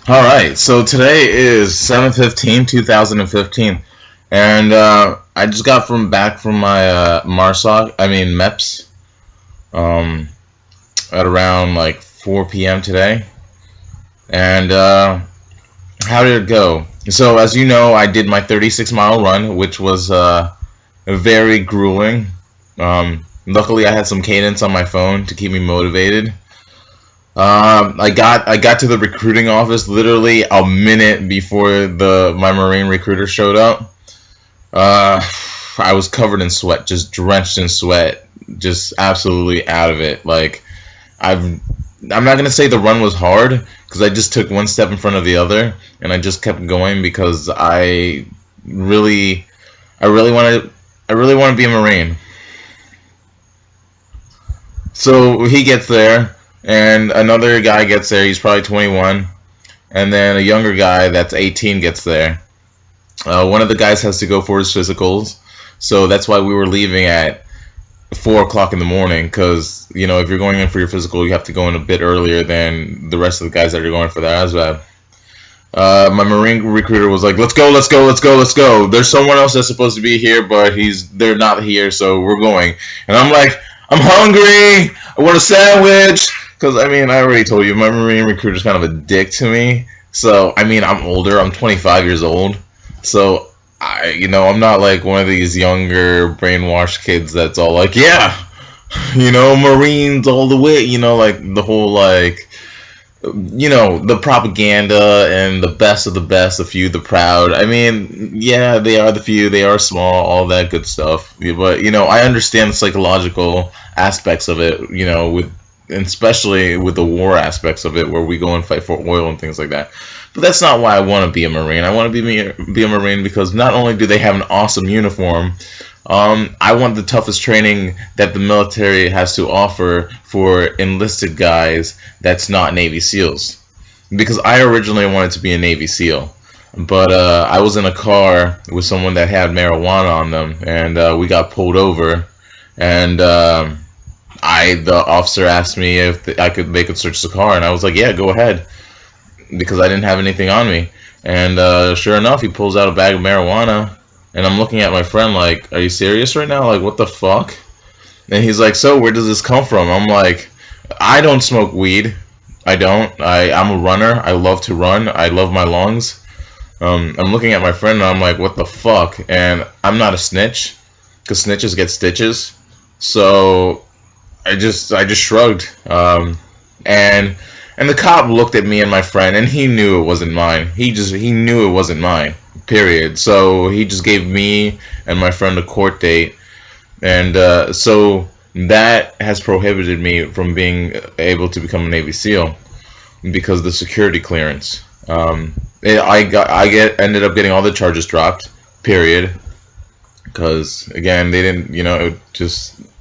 All right, so today is 7/15/2015, and I just got back from my MARSOC, I mean MEPS, um, at around like 4 p.m. today. And how did it go? So as you know, I did my 36-mile run, which was very grueling. Luckily, I had some cadence on my phone to keep me motivated. I got to the recruiting office literally a minute before my Marine recruiter showed up. I was covered in sweat, just drenched in sweat, just absolutely out of it. Like I'm not gonna say the run was hard because I just took one step in front of the other and I just kept going because I really want to be a Marine. So he gets there, and another guy gets there. He's probably 21, and then a younger guy that's 18 gets there. One of the guys has to go for his physicals, so that's why we were leaving at 4 o'clock in the morning. Because if you're going in for your physical, you have to go in a bit earlier than the rest of the guys that are going for their ASVAB. My Marine recruiter was like, "Let's go, let's go, let's go, let's go. There's someone else that's supposed to be here, but they're not here, so we're going." And I'm like, "I'm hungry. I want a sandwich." Because I already told you, my Marine recruiter's kind of a dick to me. So I'm older. I'm 25 years old. So I'm not like one of these younger brainwashed kids that's all like, "Yeah, Marines all the way." Like the whole the propaganda and the best of the best, the few, the proud. Yeah, they are the few, they are small, all that good stuff. But I understand the psychological aspects of it. And especially with the war aspects of it, where we go and fight for oil and things like that. But that's not why I want to be a Marine. I want to be a Marine because not only do they have an awesome uniform, I want the toughest training that the military has to offer for enlisted guys that's not Navy SEALs. Because I originally wanted to be a Navy SEAL, but I was in a car with someone that had marijuana on them, and we got pulled over, and the officer asked me if they could search the car, and I was like, "Yeah, go ahead," because I didn't have anything on me. And sure enough, he pulls out a bag of marijuana. And I'm looking at my friend like, "Are you serious right now? Like, what the fuck?" And he's like, "So, where does this come from?" I'm like, "I don't smoke weed. I don't. I'm a runner. I love to run. I love my lungs." I'm looking at my friend and I'm like, "What the fuck?" And I'm not a snitch, because snitches get stitches. So I just shrugged. And the cop looked at me and my friend, and he knew it wasn't mine. He knew it wasn't mine. Period. So he just gave me and my friend a court date, and so that has prohibited me from being able to become a Navy SEAL because of the security clearance. Ended up getting all the charges dropped. Period. Because again, they didn't.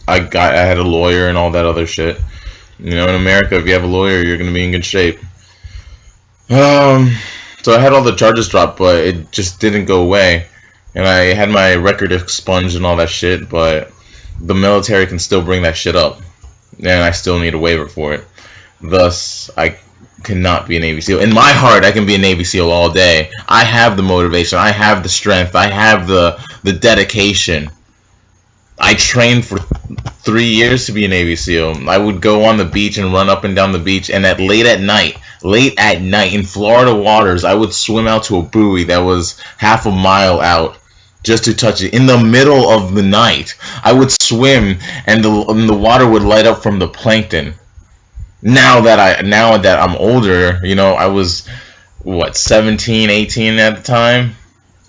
I had a lawyer and all that other shit. In America, if you have a lawyer, you're gonna be in good shape. So I had all the charges dropped, but it just didn't go away. And I had my record expunged and all that shit, but the military can still bring that shit up. And I still need a waiver for it. Thus, I cannot be a Navy SEAL. In my heart, I can be a Navy SEAL all day. I have the motivation. I have the strength. I have the dedication. I trained for 3 years to be a Navy SEAL. I would go on the beach and run up and down the beach, and late at night in Florida waters, I would swim out to a buoy that was half a mile out just to touch it. In the middle of the night, I would swim, and the water would light up from the plankton. Now that I'm older, I was 17, 18 at the time.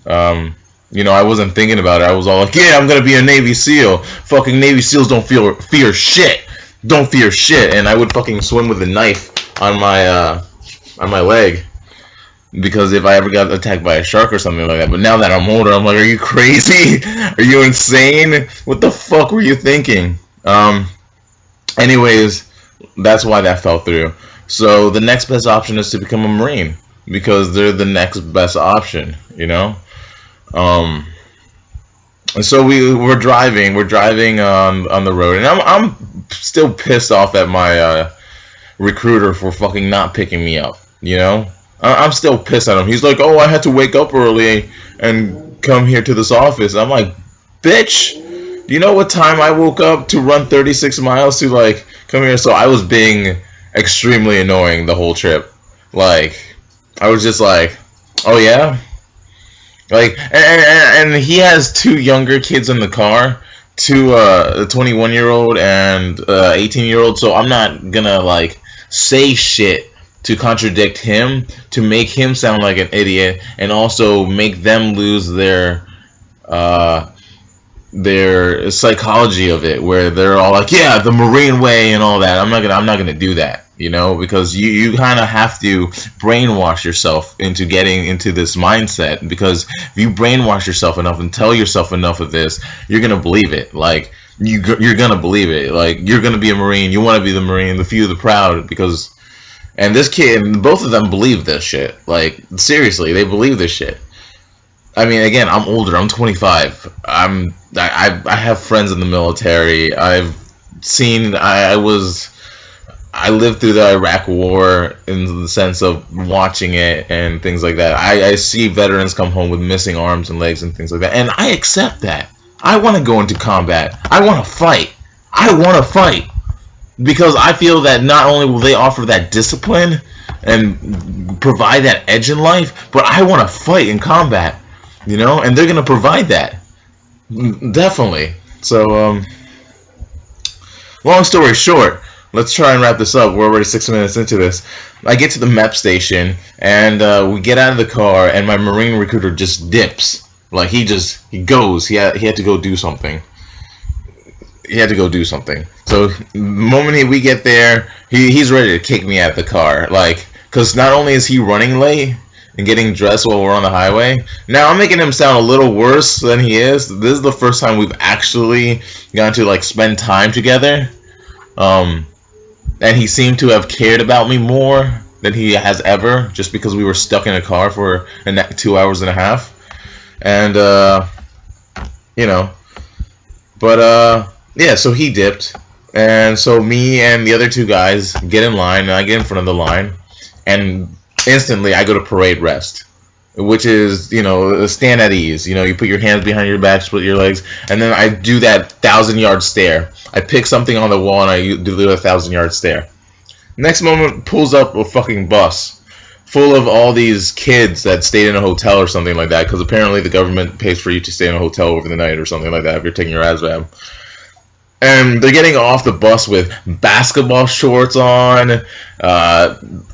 I wasn't thinking about it. I was all like, "Yeah, I'm gonna be a Navy SEAL. Fucking Navy SEALs don't fear shit. Don't fear shit." And I would fucking swim with a knife on my leg, because if I ever got attacked by a shark or something like that. But now that I'm older, I'm like, "Are you crazy? Are you insane? What the fuck were you thinking?" Anyways, that's why that fell through. So the next best option is to become a Marine, because they're the next best option. And so we're driving on the road, and I'm still pissed off at my recruiter for fucking not picking me up. I'm still pissed at him. He's like, oh, I had to wake up early and come here to this office. I'm like, bitch, do you know what time I woke up to run 36 miles to like come here? So I was being extremely annoying the whole trip. Like, I was just like, oh yeah, like, and he has two younger kids in the car, two a 21-year-old and 18-year-old. So I'm not gonna like say shit to contradict him, to make him sound like an idiot, and also make them lose their psychology of it, where they're all like, yeah, the Marine way and all that. I'm not gonna do that, you know, because you kind of have to brainwash yourself into getting into this mindset, because if you brainwash yourself enough and tell yourself enough of this, you're gonna believe it. Like, you're gonna believe it. Like, you're gonna be a Marine. You want to be the Marine, the few, the proud, because. And this kid, both of them believe this shit. Like, seriously, they believe this shit. I mean, again, I'm older. I'm 25. I have friends in the military. I've seen. I lived through the Iraq War in the sense of watching it and things like that. I see veterans come home with missing arms and legs and things like that, and I accept that. I want to go into combat. I want to fight. I want to fight. Because I feel that not only will they offer that discipline and provide that edge in life, but I want to fight in combat, you know, and they're going to provide that. Definitely. So, long story short, let's try and wrap this up. We're already 6 minutes into this. I get to the MEPS station, and we get out of the car, and my Marine recruiter just dips. Like, he goes. He had to go do something. He had to go do something. So the moment we get there, he's ready to kick me out of the car. Like, because not only is he running late and getting dressed while we're on the highway, now I'm making him sound a little worse than he is. This is the first time we've actually gotten to like spend time together. And he seemed to have cared about me more than he has ever, just because we were stuck in a car for 2 hours and a half. And you know, but yeah, so he dipped, and so me and the other two guys get in line, and I get in front of the line, and instantly I go to parade rest, which is, you know, stand at ease. You know, you put your hands behind your back, split your legs, and then I do that 1,000-yard stare. I pick something on the wall, and I do the 1,000-yard stare. Next moment, pulls up a fucking bus full of all these kids that stayed in a hotel or something like that, because apparently the government pays for you to stay in a hotel over the night or something like that if you're taking your ASVAB. And they're getting off the bus with basketball shorts on,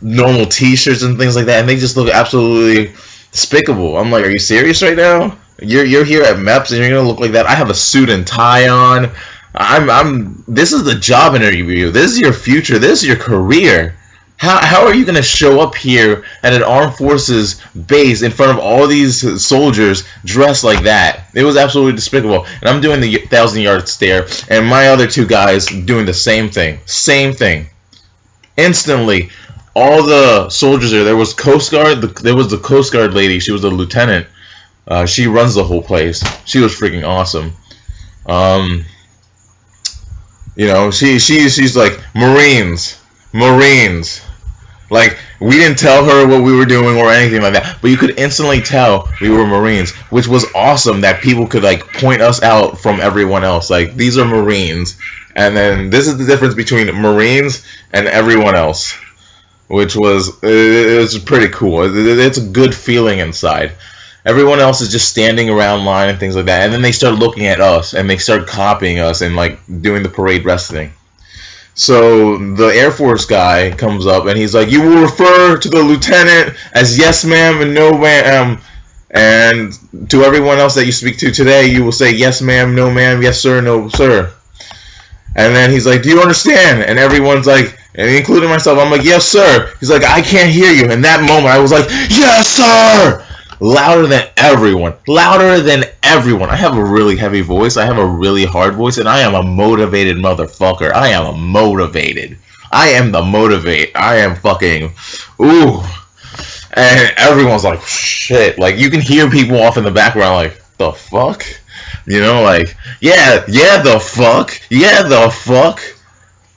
normal t-shirts and things like that, and they just look absolutely despicable. I'm like, are you serious right now? You're here at MEPS and you're gonna look like that? I have a suit and tie on. This is the job interview. This is your future. This is your career. How are you going to show up here at an armed forces base in front of all these soldiers dressed like that? It was absolutely despicable. And I'm doing the 1,000-yard stare, and my other two guys doing the same thing. Same thing. Instantly, all the soldiers there was Coast Guard. There was the Coast Guard lady. She was a lieutenant. She runs the whole place. She was freaking awesome. You know, she's like, Marines. Like, we didn't tell her what we were doing or anything like that, but you could instantly tell we were Marines, which was awesome that people could, like, point us out from everyone else. Like, these are Marines, and then this is the difference between Marines and everyone else, which was, it's pretty cool. It's a good feeling inside. Everyone else is just standing around line and things like that, and then they start looking at us, and they start copying us and, like, doing the parade rest thing. So the Air Force guy comes up and he's like, you will refer to the lieutenant as yes ma'am and no ma'am, and to everyone else that you speak to today you will say yes ma'am, no ma'am, yes sir, no sir. And then he's like, do you understand? And everyone's like, and including myself, I'm like, yes sir. He's like, I can't hear you. In that moment I was like, yes sir, louder than everyone. I have a really heavy voice. I have a really hard voice, and I am a motivated motherfucker. I am the motivate. I am fucking, ooh. And everyone's like, shit. Like, you can hear people off in the background like, the fuck? You know, like, yeah, the fuck.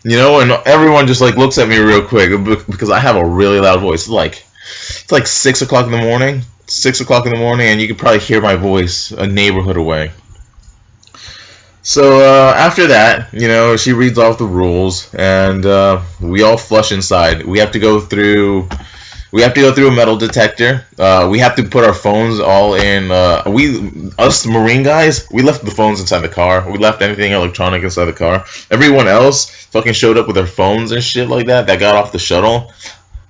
You know, and everyone just, like, looks at me real quick because I have a really loud voice. Like, It's like 6 o'clock in the morning. 6 o'clock in the morning, and you could probably hear my voice a neighborhood away. So after that, she reads off the rules, and we all flush inside. We have to go through a metal detector. We have to put our phones all in. Us Marine guys, we left the phones inside the car. We left anything electronic inside the car. Everyone else fucking showed up with their phones and shit like that got off the shuttle.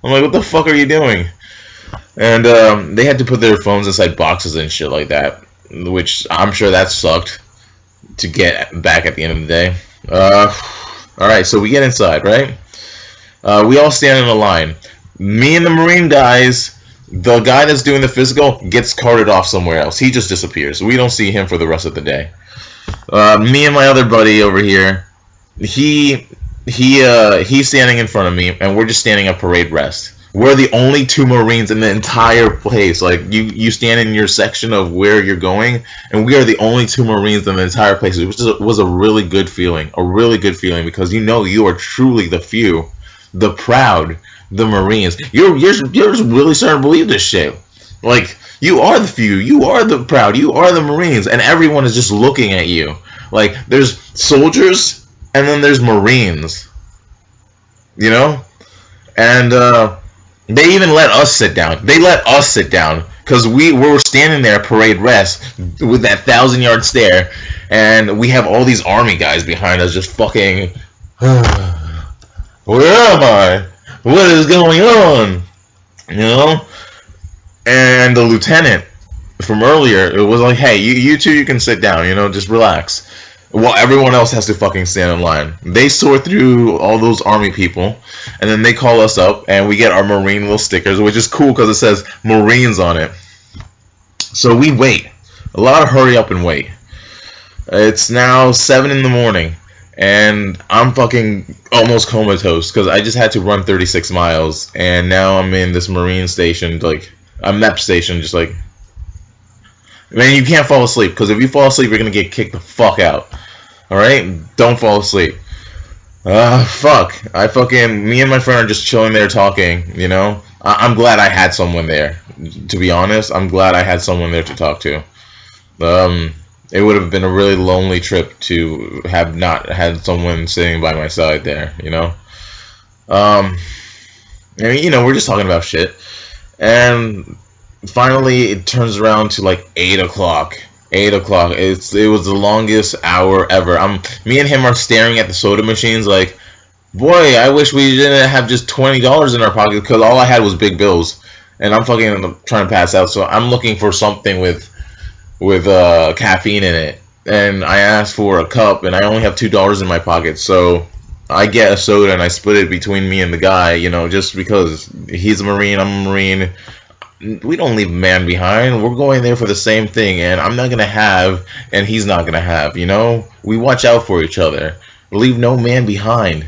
I'm like, what the fuck are you doing? And they had to put their phones inside boxes and shit like that, which I'm sure that sucked to get back at the end of the day. Alright, so we get inside, right? We all stand in a line. Me and the Marine guys, the guy that's doing the physical gets carted off somewhere else. He just disappears. We don't see him for the rest of the day. Me and my other buddy over here, he's standing in front of me, and we're just standing at parade rest. We're the only two Marines in the entire place. Like, you stand in your section of where you're going, and we are the only two Marines in the entire place, which was a really good feeling. A really good feeling, because you are truly the few, the proud, the Marines. You're really starting to believe this shit. Like, you are the few, you are the proud, you are the Marines, and everyone is just looking at you. Like, there's soldiers, and then there's Marines. And, they even let us sit down. They let us sit down because we were standing there at parade rest with that 1,000-yard stare, and we have all these army guys behind us just fucking. Where am I? What is going on? And the lieutenant from earlier, it was like, hey, you two, you can sit down. Just relax. Well, everyone else has to fucking stand in line. They sort through all those army people, and then they call us up, and we get our Marine little stickers, which is cool because it says Marines on it. So we wait. A lot of hurry up and wait. It's now 7 in the morning, and I'm fucking almost comatose because I just had to run 36 miles, and now I'm in this Marine station, like a MEPS station, just like. Man, you can't fall asleep, because if you fall asleep, you're going to get kicked the fuck out. Alright? Don't fall asleep. Fuck. Me and my friend are just chilling there talking, I'm glad I had someone there. To be honest, I'm glad I had someone there to talk to. It would have been a really lonely trip to have not had someone sitting by my side there, we're just talking about shit. And finally, it turns around to like 8 o'clock. 8 o'clock. It was the longest hour ever. Me and him are staring at the soda machines like, boy, I wish we didn't have just $20 in our pocket because all I had was big bills, and I'm fucking trying to pass out. So I'm looking for something with caffeine in it, and I asked for a cup, and I only have $2 in my pocket, so I get a soda and I split it between me and the guy, just because he's a Marine, I'm a Marine. We don't leave a man behind. We're going there for the same thing, and I'm not gonna have, and he's not gonna have. We watch out for each other. Leave no man behind.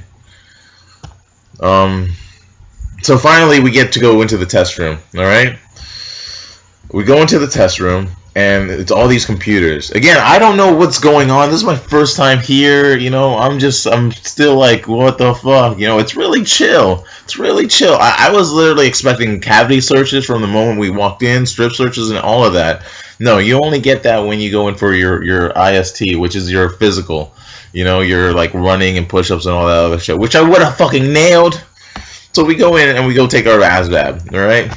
So finally, we get to go into the test room. All right. We go into the test room, and it's all these computers. Again, I don't know what's going on. This is my first time here. I'm still like, what the fuck? It's really chill. It's really chill. I was literally expecting cavity searches from the moment we walked in, strip searches, and all of that. No, you only get that when you go in for your IST, which is your physical. You're like running and push-ups and all that other shit, which I would have fucking nailed. So we go in and we go take our ASVAB, all right?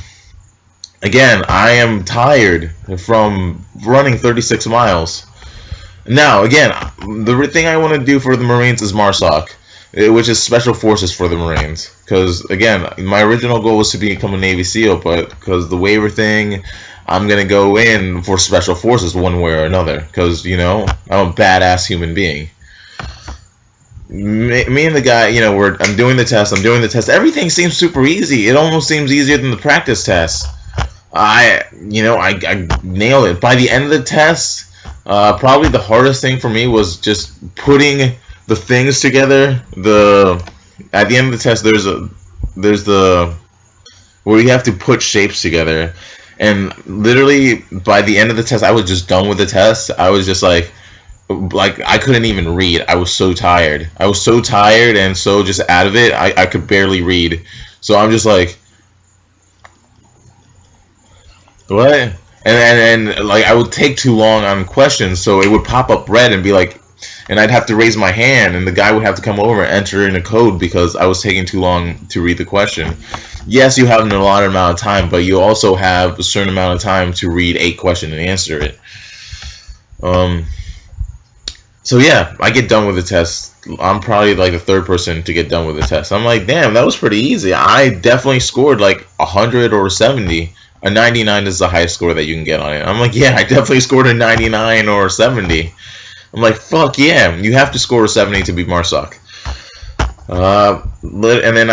Again, I am tired from running 36 miles. Now, again, the thing I want to do for the Marines is MARSOC, which is Special Forces for the Marines. Because, again, my original goal was to become a Navy SEAL, but because the waiver thing, I'm going to go in for Special Forces one way or another. Because, I'm a badass human being. Me and the guy, I'm doing the test. Everything seems super easy. It almost seems easier than the practice test. I nailed it. By the end of the test, probably the hardest thing for me was just putting the things together. At the end of the test, there's the where you have to put shapes together, and literally by the end of the test, I was just done with the test. I was just like I couldn't even read. I was so tired. And so just out of it, I could barely read. So I'm just like, What? And like I would take too long on questions, so it would pop up red and be like, and I'd have to raise my hand, and the guy would have to come over and enter in a code because I was taking too long to read the question. Yes, you have an allotted amount of time, but you also have a certain amount of time to read a question and answer it. So yeah, I get done with the test. I'm probably like the third person to get done with the test. I'm like, damn, that was pretty easy. I definitely scored like 100 or 70. A 99 is the highest score that you can get on it. I'm like, yeah, I definitely scored a 99 or 70. I'm like, fuck yeah, you have to score a 70 to beat Marsoc. And then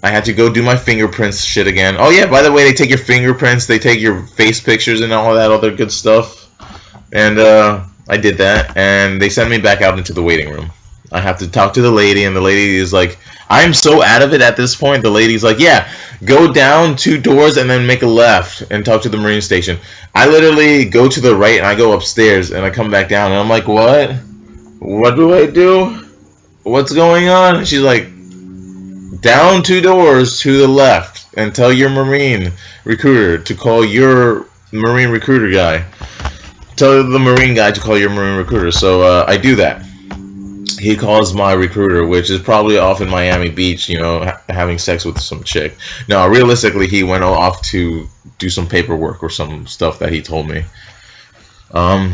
I had to go do my fingerprints shit again. Oh yeah, by the way, they take your fingerprints, they take your face pictures and all that other good stuff. And I did that, and they sent me back out into the waiting room. I have to talk to the lady, and the lady is like, I'm so out of it at this point. The lady's like, yeah, go down 2 doors and then make a left and talk to the Marine station. I literally go to the right, and I go upstairs, and I come back down, and I'm like, what? What do I do? What's going on? She's like, down 2 doors to the left, and tell your Marine recruiter to call your Marine recruiter guy. Tell the Marine guy to call your Marine recruiter. So I do that. He calls my recruiter, which is probably off in Miami Beach, you know, having sex with some chick. No, realistically, he went off to do some paperwork or some stuff that he told me. So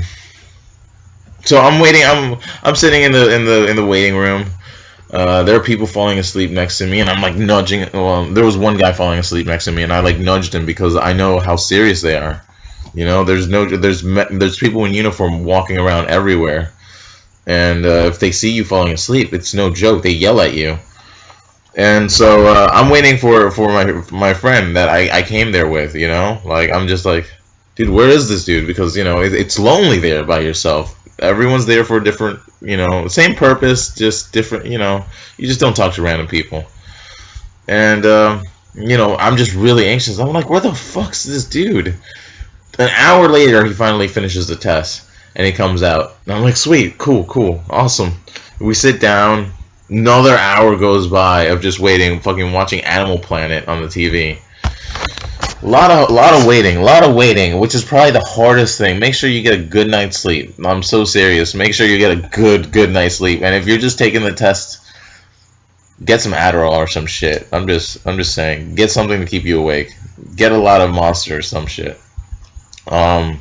I'm waiting. I'm sitting in the waiting room. There are people falling asleep next to me, and I'm like nudging. Well, there was one guy falling asleep next to me, and I like nudged him because I know how serious they are. You know, there's people in uniform walking around everywhere, and if they see you falling asleep, it's no joke. They yell at you. And so I'm waiting for my friend that I came there with. You know, like I'm just like, dude, where is this dude? Because you know it's lonely there by yourself. Everyone's there for a different, you know, same purpose, just different. You know, you just don't talk to random people. And you know, I'm just really anxious. I'm like, where the fuck's this dude? An hour later, he finally finishes the test, and he comes out. And I'm like, sweet, cool, awesome. We sit down. Another hour goes by of just waiting, fucking watching Animal Planet on the TV. A lot of waiting, which is probably the hardest thing. Make sure you get a good night's sleep. I'm so serious. Make sure you get a good night's sleep. And if you're just taking the test, get some Adderall or some shit. I'm just saying, get something to keep you awake. Get a lot of Monster or some shit. But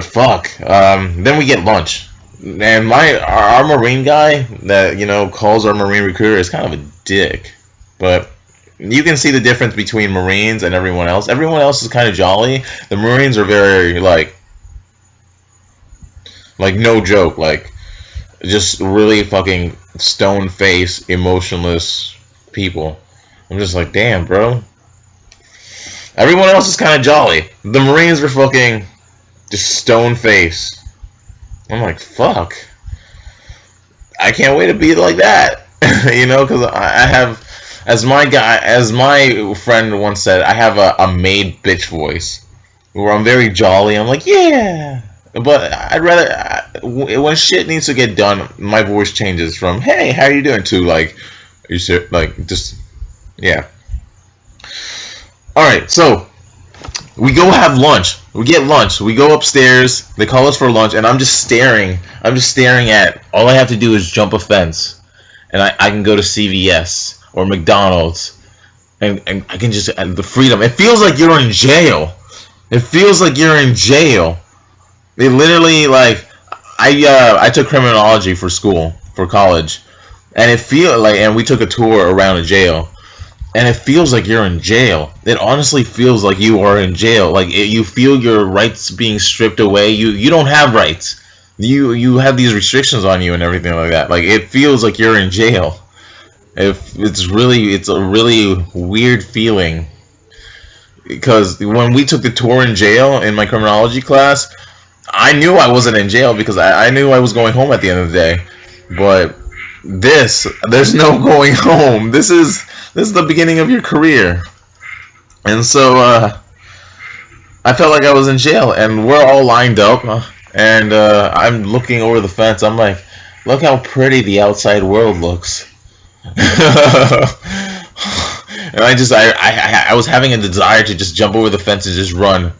fuck. Then we get lunch, and our Marine guy that, you know, calls our Marine recruiter is kind of a dick. But you can see the difference between Marines and everyone else. Everyone else is kind of jolly. The Marines are very like no joke, like just really fucking stone face, emotionless people. I'm just like, damn, bro. Everyone else is kind of jolly. The Marines were fucking just stone face. I'm like, fuck. I can't wait to be like that. You know, because I have, as my friend once said, I have a made bitch voice where I'm very jolly. I'm like, yeah. But I'd rather, when shit needs to get done, my voice changes from, hey, how are you doing, to like, are you serious? Like, just, yeah. Alright, so we go have lunch. We get lunch. We go upstairs. They call us for lunch, and I'm just staring. I'm just staring at. All I have to do is jump a fence, and I can go to CVS or McDonald's, and I can just the freedom. It feels like you're in jail. It feels like you're in jail. They literally like I took criminology for school for college, and it feel like, and we took a tour around a jail. And it feels like you're in jail. It honestly feels like you are in jail. Like you feel your rights being stripped away. You don't have rights. You have these restrictions on you and everything like that. Like it feels like you're in jail. It's a really weird feeling. Because when we took the tour in jail in my criminology class, I knew I wasn't in jail because I knew I was going home at the end of the day. But there's no going home. This is the beginning of your career. And so I felt like I was in jail, and we're all lined up, and I'm looking over the fence. I'm like, look how pretty the outside world looks. And I was having a desire to just jump over the fence and just run,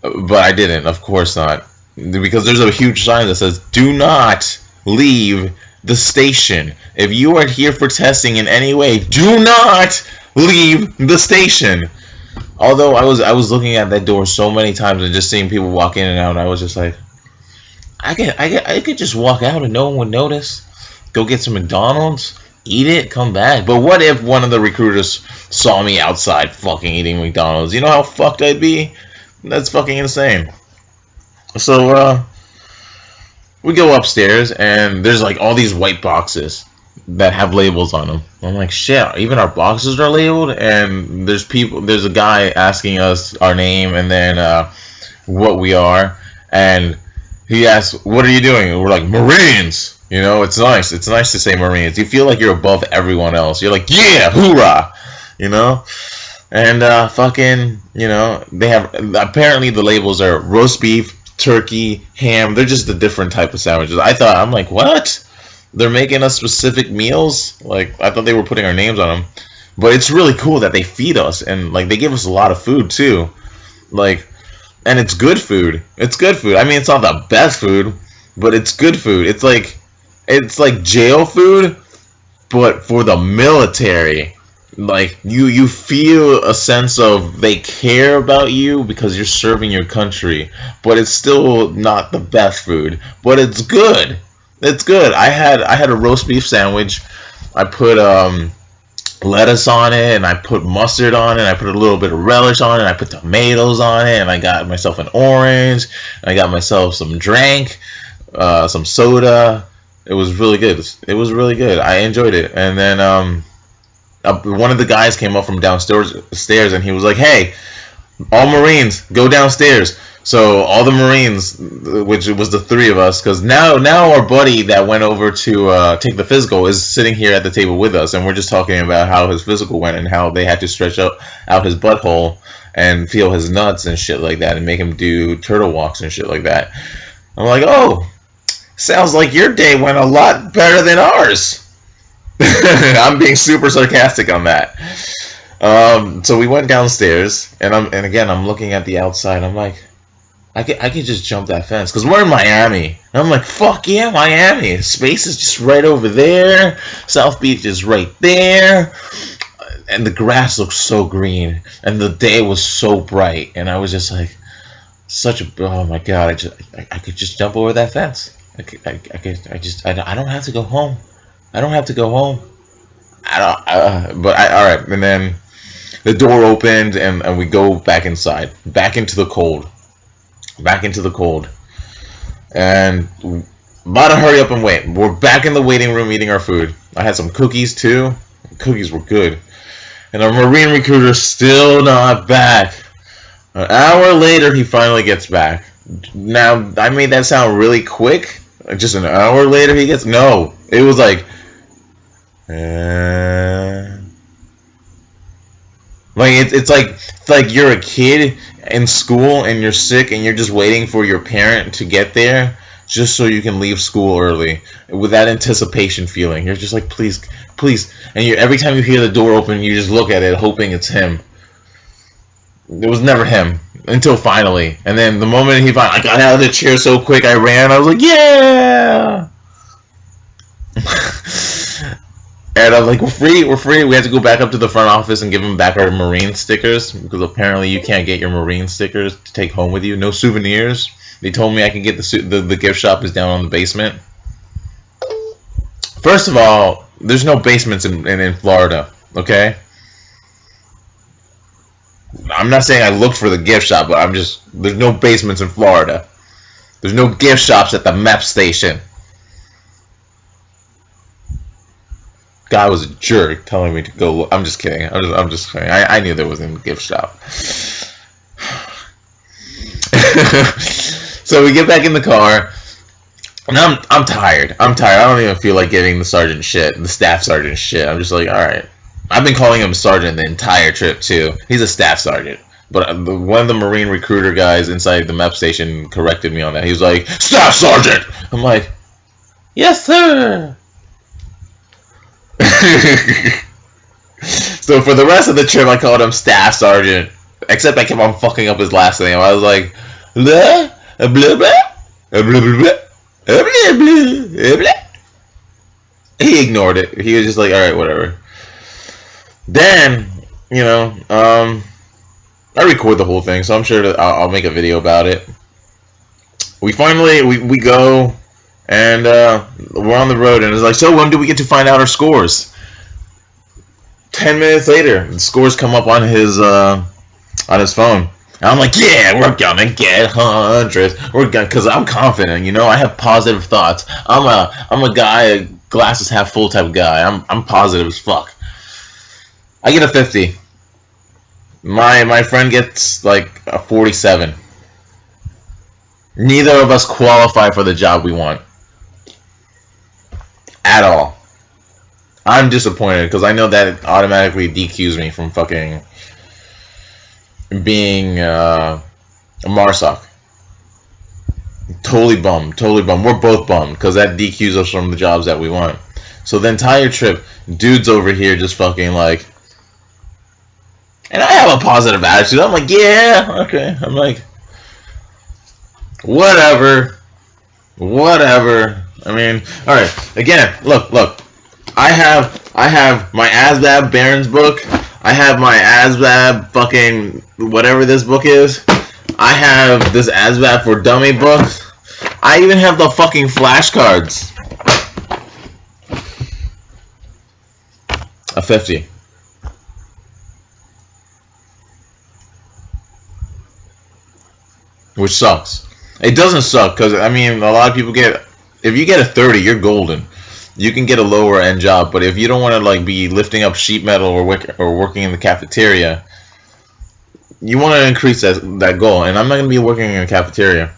but I didn't. Of course not, because there's a huge sign that says "Do not leave the station. If you are here for testing in any way, do not leave the station." Although I was looking at that door so many times and just seeing people walk in and out, and I was just like, I could just walk out and no one would notice. Go get some McDonald's, eat it, come back. But what if one of the recruiters saw me outside fucking eating McDonald's? You know how fucked I'd be? That's fucking insane. So, we go upstairs, and there's like all these white boxes that have labels on them. I'm like, shit, even our boxes are labeled? And there's a guy asking us our name and then what we are. And he asks, what are you doing? And we're like, Marines! You know, it's nice. It's nice to say Marines. You feel like you're above everyone else. You're like, yeah, hoorah! You know? And fucking, you know, they have, apparently the labels are roast beef, turkey, ham. They're just a different type of sandwiches. I'm like, what? They're making us specific meals? Like, I thought they were putting our names on them. But it's really cool that they feed us, and like they give us a lot of food too. Like, and it's good food. It's good food. I mean, it's not the best food, but it's good food. It's like jail food, but for the military. Like, you feel a sense of they care about you because you're serving your country, but it's still not the best food, but it's good. It's good. I had a roast beef sandwich. I put lettuce on it, and I put mustard on it, and I put a little bit of relish on it, and I put tomatoes on it, and I got myself an orange, and I got myself some drink, some soda. It was really good. It was really good. I enjoyed it. And then one of the guys came up from downstairs, and he was like, "Hey, all Marines, go downstairs." So all the Marines, which was the three of us, because now our buddy that went over to take the physical is sitting here at the table with us, and we're just talking about how his physical went and how they had to stretch out his butthole and feel his nuts and shit like that and make him do turtle walks and shit like that. I'm like, oh, sounds like your day went a lot better than ours. I'm being super sarcastic on that. So we went downstairs, and I'm looking at the outside. I'm like, I could just jump that fence because we're in Miami. And I'm like, fuck yeah, Miami. Space is just right over there. South Beach is right there. And the grass looks so green. And the day was so bright. And I was just like, oh my God, I could just jump over that fence. I don't have to go home. I don't have to go home. Alright. And then the door opened and we go back inside. Back into the cold. And about to hurry up and wait. We're back in the waiting room eating our food. I had some cookies too. The cookies were good. And our Marine recruiter's still not back. An hour later, he finally gets back. Now, I made that sound really quick. Just an hour later, he gets... No. It was like... It's like you're a kid in school and you're sick and you're just waiting for your parent to get there just so you can leave school early with that anticipation feeling. You're just like, please, and every time you hear the door open, you just look at it hoping it's him. It was never him until finally, and then the moment I got out of the chair so quick, I ran. I was like, yeah. And I'm like, we're free. We had to go back up to the front office and give them back our Marine stickers, because apparently you can't get your Marine stickers to take home with you. No souvenirs. They told me I can get the gift shop is down on the basement. First of all, there's no basements in Florida, okay? I'm not saying I looked for the gift shop, but there's no basements in Florida. There's no gift shops at the MEPS station. Guy was a jerk telling me to go. I'm just kidding. I'm just kidding. I knew there wasn't a gift shop. So we get back in the car, and I'm tired. I don't even feel like getting the staff sergeant shit. I'm just like, all right. I've been calling him sergeant the entire trip too. He's a staff sergeant. But one of the Marine recruiter guys inside the MEP station corrected me on that. He was like, staff sergeant. I'm like, yes, sir. So for the rest of the trip, I called him Staff Sergeant. Except I kept on fucking up his last name. I was like, blah, blah, blah, blah, blah, blah, blah, blah, blah. He ignored it. He was just like, alright, whatever. Then, you know, I record the whole thing, so I'm sure that I'll make a video about it. We finally, we go, and we're on the road, and it's like, so when do we get to find out our scores? 10 minutes later, the scores come up on his phone. And I'm like, yeah, we're gonna get hundreds. We're gonna, cause I'm confident, you know. I have positive thoughts. I'm a guy, a glasses half full type of guy. I'm positive as fuck. I get a 50. My friend gets like a 47. Neither of us qualify for the job we want at all. I'm disappointed because I know that it automatically DQs me from fucking being a MARSOC. Totally bummed. We're both bummed because that DQs us from the jobs that we want. So the entire trip, dude's over here just fucking like, and I have a positive attitude. I'm like, yeah, okay. I'm like, whatever. I mean, all right. Again, look. I have my ASVAB Barron's book. I have my ASVAB fucking whatever this book is. I have this ASVAB for dummy books. I even have the fucking flashcards. A 50. Which sucks. It doesn't suck because, I mean, a lot of people get, if you get a 30, you're golden. You can get a lower end job, but if you don't want to like be lifting up sheet metal or working in the cafeteria, you want to increase that goal. And I'm not going to be working in a cafeteria.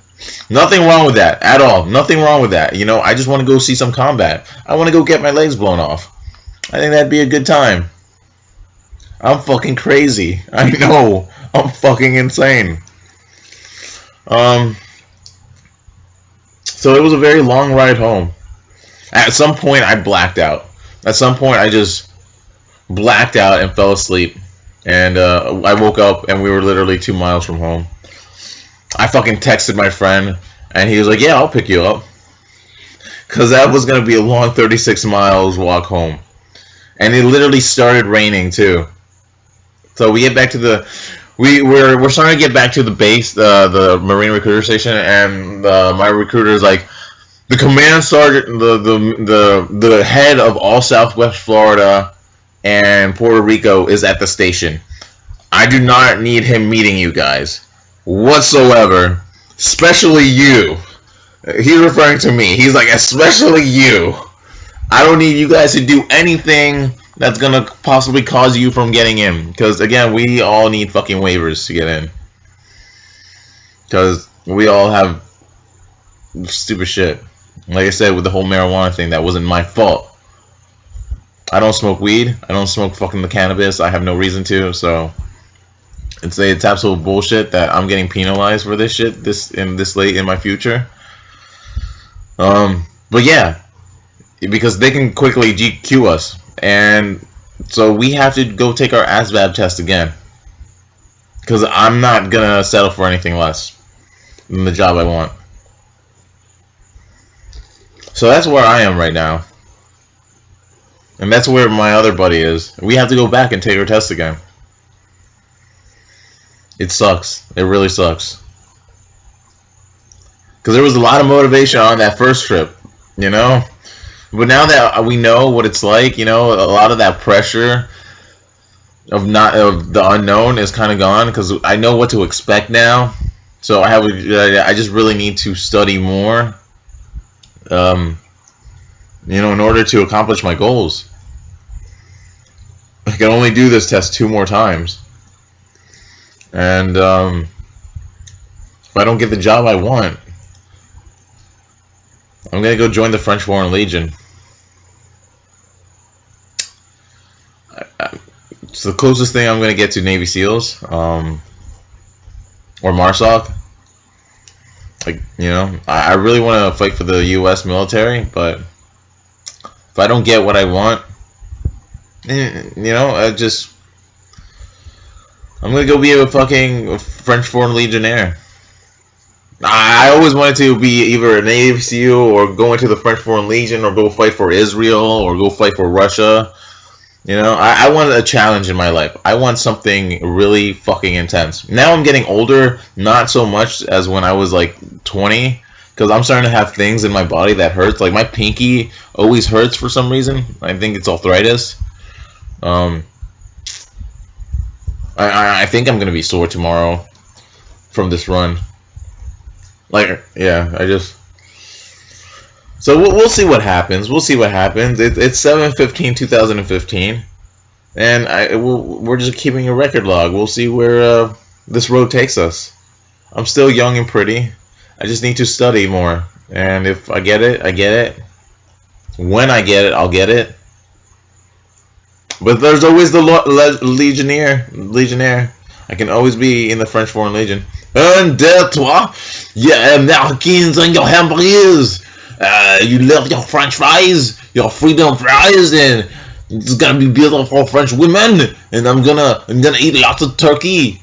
Nothing wrong with that at all. Nothing wrong with that. You know, I just want to go see some combat. I want to go get my legs blown off. I think that'd be a good time. I'm fucking crazy. I know. I'm fucking insane. So it was a very long ride home. At some point, I blacked out. At some point, I just blacked out and fell asleep. And I woke up, and we were literally 2 miles from home. I fucking texted my friend, and he was like, yeah, I'll pick you up. Because that was going to be a long 36 miles walk home. And it literally started raining, too. So we get back to the... We're starting to get back to the base, the Marine Recruiter Station, and my recruiter is like, the command sergeant, the head of all Southwest Florida and Puerto Rico is at the station. I do not need him meeting you guys whatsoever, especially you. He's referring to me. He's like, especially you. I don't need you guys to do anything that's gonna possibly cause you from getting in. Because again, we all need fucking waivers to get in. Because we all have stupid shit. Like I said, with the whole marijuana thing, that wasn't my fault. I don't smoke weed. I don't smoke fucking the cannabis. I have no reason to. So it's absolute bullshit that I'm getting penalized for this shit this late in my future. But yeah, because they can quickly GQ us, and so we have to go take our ASVAB test again. Because I'm not gonna settle for anything less than the job I want. So that's where I am right now. And that's where my other buddy is. We have to go back and take our test again. It sucks. It really sucks. Because there was a lot of motivation on that first trip, you know? But now that we know what it's like, you know, a lot of that pressure of the unknown is kind of gone. Because I know what to expect now. So I just really need to study more. You know, in order to accomplish my goals. I can only do this test 2 more times. And if I don't get the job I want, I'm going to go join the French Foreign Legion. It's the closest thing I'm going to get to Navy SEALs. Or MARSOC. Like, you know, I really want to fight for the U.S. military, but if I don't get what I want, you know, I'm gonna go be a fucking French Foreign Legionnaire. I always wanted to be either a Navy SEAL or go into the French Foreign Legion or go fight for Israel or go fight for Russia. You know, I want a challenge in my life. I want something really fucking intense. Now I'm getting older, not so much as when I was like 20, because I'm starting to have things in my body that hurts. Like my pinky always hurts for some reason. I think it's arthritis. Um, I think I'm gonna be sore tomorrow from this run. Like, yeah, I just. So we'll see what happens. We'll see what happens. It's 7/15/2015, and we're just keeping a record log. We'll see where this road takes us. I'm still young and pretty. I just need to study more. And if I get it, I get it. When I get it, I'll get it. But there's always the Legionnaire. I can always be in the French Foreign Legion. And toi, yeah, Americans and your hamburgers. You love your French fries, your freedom fries, and it's gonna be beautiful French women. And I'm gonna eat lots of turkey.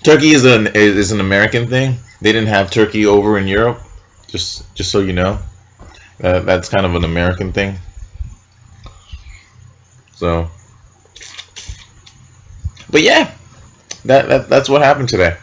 Turkey is an American thing. They didn't have turkey over in Europe. Just so you know, that's kind of an American thing. So, but yeah, that's what happened today.